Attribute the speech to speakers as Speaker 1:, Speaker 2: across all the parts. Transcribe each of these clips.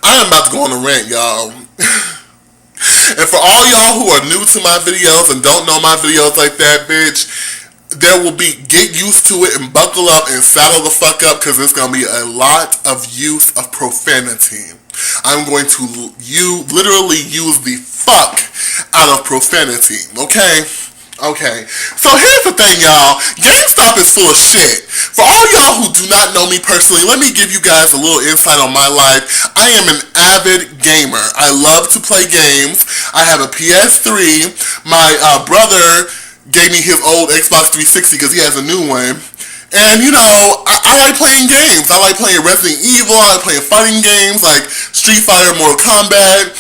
Speaker 1: I am about to go on a rant, y'all. And for all y'all who are new to my videos and don't know my videos like that, bitch, there will be, get used to it and buckle up and saddle the fuck up, because there's going to be a lot of use of profanity. I'm going to literally use the fuck out of profanity, okay? Okay, so here's the thing, y'all. GameStop is full of shit. For all y'all who do not know me personally, let me give you guys a little insight on my life. I am an avid gamer. I love to play games. I have a PS3. My brother gave me his old Xbox 360 because he has a new one. And, you know, I like playing games. I like playing Resident Evil. I like playing fighting games like Street Fighter, Mortal Kombat.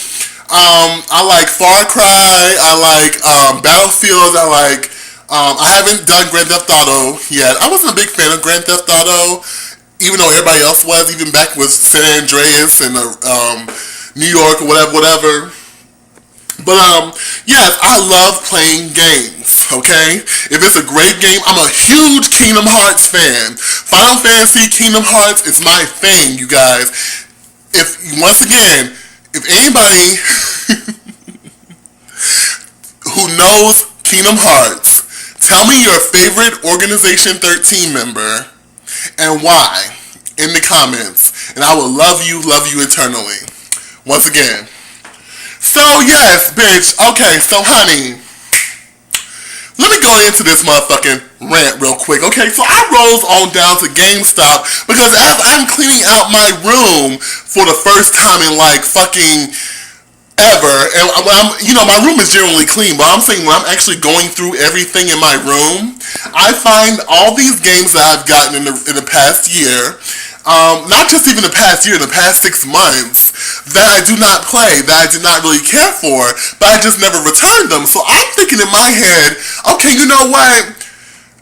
Speaker 1: I like Far Cry. I like Battlefield. I haven't done Grand Theft Auto yet. I wasn't a big fan of Grand Theft Auto, even though everybody else was, even back with San Andreas and New York or whatever. But, yes, I love playing games, okay? If it's a great game, I'm a huge Kingdom Hearts fan. Final Fantasy, Kingdom Hearts is my thing, you guys. Once again, if anybody who knows Kingdom Hearts, tell me your favorite Organization 13 member and why in the comments, and I will love you eternally. Once again. So yes, bitch. Okay, so honey, let me go into this motherfucking rant real quick. Okay, so I rose on down to GameStop because as I'm cleaning out my room for the first time in like fucking ever, and my room is generally clean, but I'm saying when I'm actually going through everything in my room, I find all these games that I've gotten in the past year, not just even the past year, the past 6 months, that I do not play, that I did not really care for, but I just never returned them. So I'm thinking in my head, okay, you know what?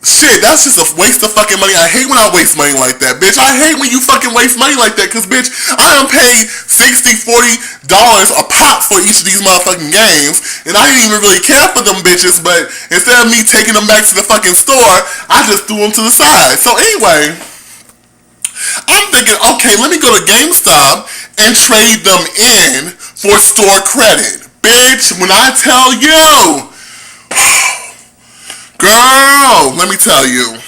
Speaker 1: Shit, that's just a waste of fucking money. I hate when I waste money like that, bitch. I hate when you fucking waste money like that, because, bitch, I done paid $60, $40 a pop for each of these motherfucking games, and I didn't even really care for them bitches, but instead of me taking them back to the fucking store, I just threw them to the side. So anyway, I'm thinking, okay, let me go to GameStop and trade them in for store credit. Bitch, when I tell you, girl, let me tell you.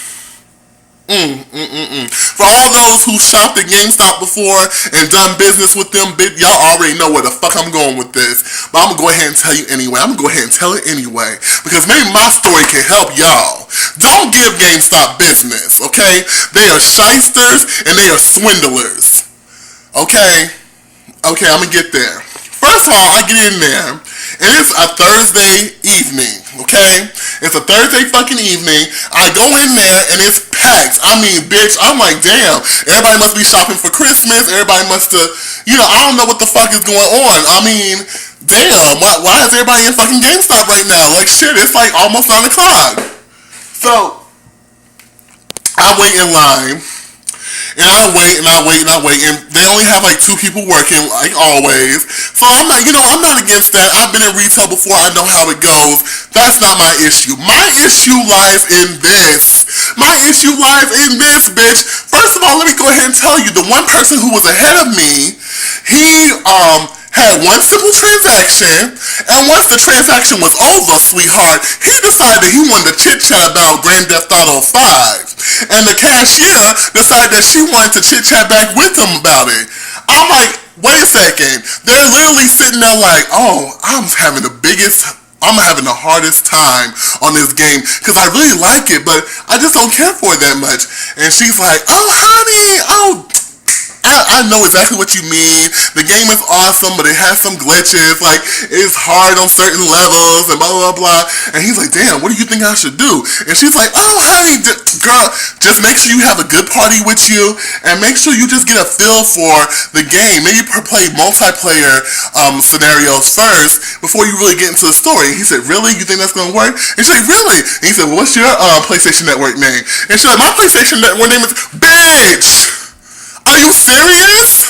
Speaker 1: For all those who shopped at GameStop before and done business with them, bitch, y'all already know where the fuck I'm going with this. But I'm gonna go ahead and tell you anyway. I'm gonna go ahead and tell it anyway, because maybe my story can help y'all. Don't give GameStop business, okay? They are shysters and they are swindlers. Okay, I'm gonna get there. First of all, I get in there, and it's a Thursday evening, okay? It's a Thursday fucking evening. I go in there, and it's packed. I mean, bitch, I'm like, damn, everybody must be shopping for Christmas. Everybody must have, I don't know what the fuck is going on. I mean, damn, why is everybody in fucking GameStop right now? Like, shit, it's like almost 9 o'clock. So, I wait in line. And I wait, and they only have like 2 people working, like always. So I'm not, I'm not against that. I've been in retail before. I know how it goes. That's not my issue. My issue lies in this. My issue lies in this, bitch. First of all, let me go ahead and tell you, the one person who was ahead of me, he, had one simple transaction, and once the transaction was over, sweetheart, he decided that he wanted to chit-chat about Grand Theft Auto 5. And the cashier decided that she wanted to chit-chat back with him about it. I'm like, wait a second. They're literally sitting there like, oh, I'm having the hardest time on this game because I really like it, but I just don't care for it that much. And she's like, oh, honey, I know exactly what you mean. The game is awesome, but it has some glitches. Like, it's hard on certain levels and blah, blah, blah. And he's like, damn, what do you think I should do? And she's like, oh, honey, girl, just make sure you have a good party with you and make sure you just get a feel for the game. Maybe play multiplayer scenarios first before you really get into the story. And he said, really? You think that's going to work? And she's like, really? And he said, well, what's your PlayStation Network name? And she's like, my PlayStation Network name is, bitch! Are you serious?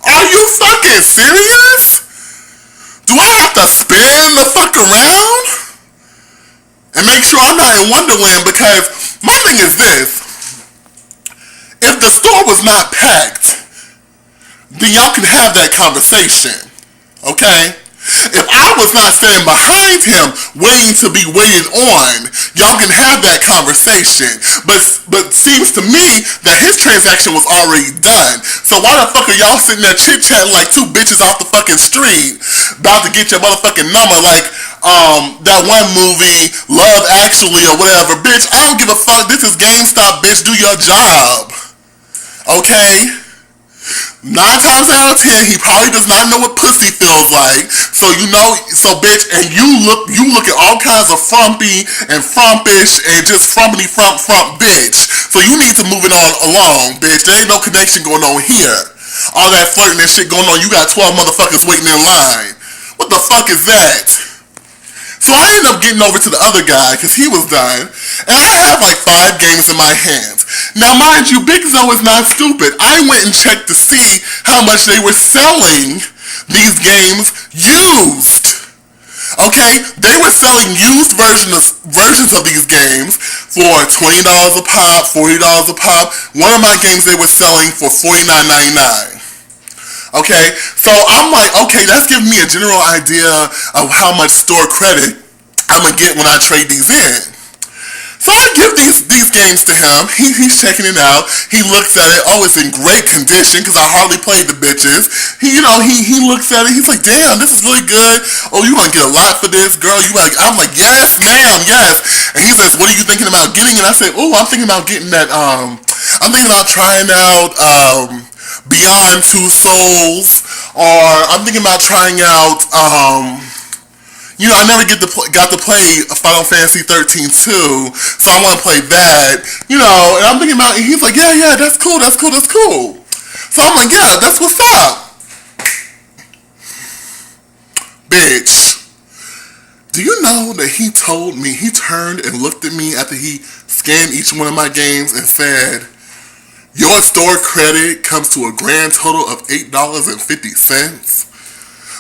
Speaker 1: Are you fucking serious? Do I have to spin the fuck around? And make sure I'm not in Wonderland, because my thing is this. If the store was not packed, then y'all can have that conversation. Okay? If I was not standing behind him, waiting to be waited on, y'all can have that conversation. But seems to me that his transaction was already done. So why the fuck are y'all sitting there chit-chatting like two bitches off the fucking street about to get your motherfucking number like that one movie, Love Actually or whatever. Bitch, I don't give a fuck. This is GameStop, bitch. Do your job. Okay? 9 times out of 10, he probably does not know what pussy feels like. So so bitch, and you look at all kinds of frumpy and frumpish and just frumpity frump bitch. So you need to move it on along, bitch. There ain't no connection going on here. All that flirting and shit going on, you got 12 motherfuckers waiting in line. What the fuck is that? So I ended up getting over to the other guy because he was done, and I have like 5 games in my hands. Now, mind you, Big Zo is not stupid. I went and checked to see how much they were selling these games used. Okay, they were selling used versions of these games for $20 a pop, $40 a pop. One of my games they were selling for $49.99. Okay, so I'm like, okay, that's giving me a general idea of how much store credit I'm gonna get when I trade these in. So I give these games to him. He's checking it out. He looks at it. Oh, it's in great condition because I hardly played the bitches. He looks at it. He's like, damn, this is really good. Oh, you gonna get a lot for this, girl? I'm like, yes, ma'am, yes. And he says, what are you thinking about getting? And I say, oh, I'm thinking about getting that. I'm thinking about trying out Beyond Two Souls, or I'm thinking about trying out. I never got to play Final Fantasy 13 too, so I want to play that. And I'm thinking about. And he's like, yeah, that's cool. So I'm like, yeah, that's what's up, bitch. Do you know that he told me, he turned and looked at me after he scanned each one of my games and said, your store credit comes to a grand total of $8.50.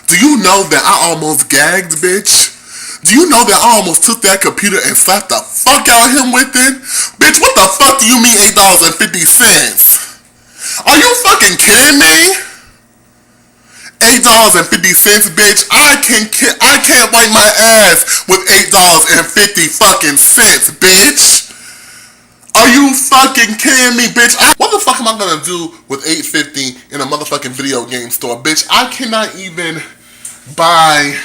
Speaker 1: Do you know that I almost gagged, bitch? Do you know that I almost took that computer and slapped the fuck out of him with it? Bitch, what the fuck do you mean $8.50? Are you fucking kidding me? $8.50, bitch. I can't wipe my ass with $8.50 fucking cents, bitch. Are you fucking kidding me, bitch? What the fuck am I gonna do with $8.50 in a motherfucking video game store, bitch? I cannot even buy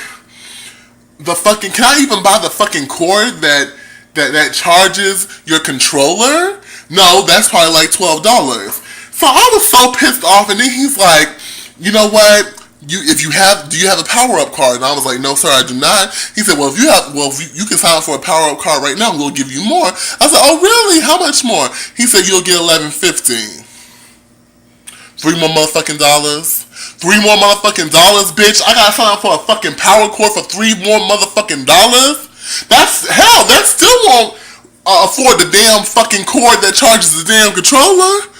Speaker 1: the fucking. Can I even buy the fucking cord that charges your controller? No, that's probably like $12. So I was so pissed off, and then he's like, you know what? Do you have a power-up card? And I was like, no, sir, I do not. He said, well, if you can sign up for a power-up card right now, we'll give you more. I said, oh, really? How much more? He said, you'll get $11.50. $3 more motherfucking dollars. $3 more motherfucking dollars, bitch. I gotta sign up for a fucking power cord for $3 more motherfucking dollars? That still won't afford the damn fucking cord that charges the damn controller.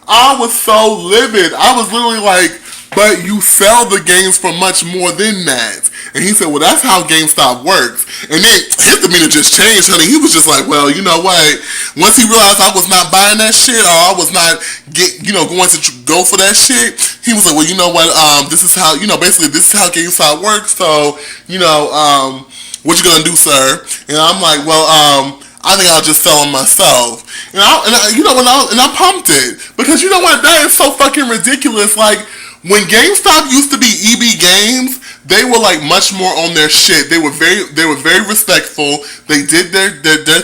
Speaker 1: I was so livid. I was literally like, but you sell the games for much more than that. And he said, well, that's how GameStop works. And then his demeanor just changed, honey. He was just like, well, you know what? Once he realized I was not buying that shit, or I was not going to go for that shit, he was like, well, you know what? This is how, basically this is how GameStop works. So, what you gonna do, sir? And I'm like, well, I think I'll just sell them myself. And I pumped it. Because you know what? That is so fucking ridiculous. Like, when GameStop used to be EB Games, they were like much more on their shit. They were very respectful. They did their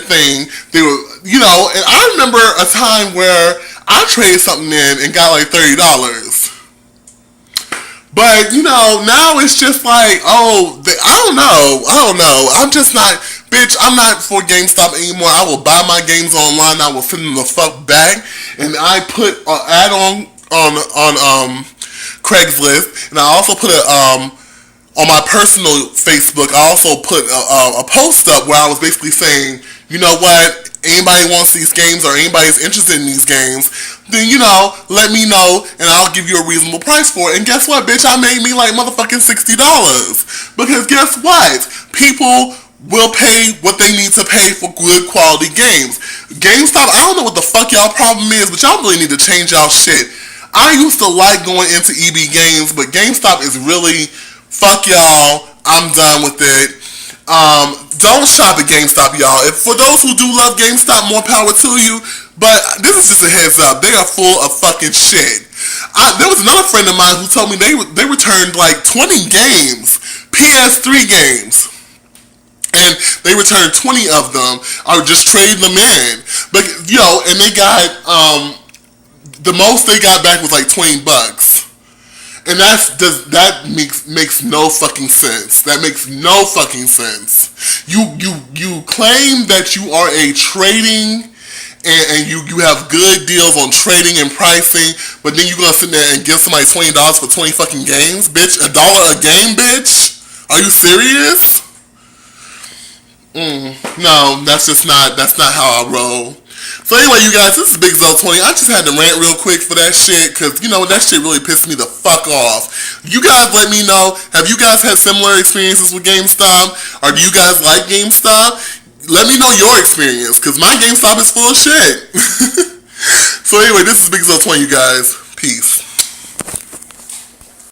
Speaker 1: thing. They were, and I remember a time where I traded something in and got like $30. But, now it's just like, I don't know. I'm just not, bitch, I'm not for GameStop anymore. I will buy my games online. I will send them the fuck back. And I put an add-on on Craigslist, and I also put it on my personal Facebook. I also put a post up where I was basically saying, you know what, anybody wants these games or anybody's interested in these games, then let me know and I'll give you a reasonable price for it. And guess what, bitch, I made me like motherfucking $60, because guess what, people will pay what they need to pay for good quality games. GameStop, I don't know what the fuck y'all problem is, but y'all really need to change y'all shit. I used to like going into EB Games, but GameStop is really, fuck y'all. I'm done with it. Don't shop at GameStop, y'all. If for those who do love GameStop, more power to you. But this is just a heads up. They are full of fucking shit. There was another friend of mine who told me they returned like 20 games, PS3 games. And they returned 20 of them, or just trading them in. But, and they got, the most they got back was like $20. And that makes no fucking sense. That makes no fucking sense. You claim that you are a trading and you have good deals on trading and pricing, but then you're gonna sit there and give somebody $20 for 20 fucking games, bitch? $1 a game, bitch? Are you serious? No, that's not how I roll. So anyway, you guys, this is Big Zo 20. I just had to rant real quick for that shit, because, that shit really pissed me the fuck off. You guys let me know, have you guys had similar experiences with GameStop? Or do you guys like GameStop? Let me know your experience, because my GameStop is full of shit. So anyway, this is Big Zo 20, you guys. Peace.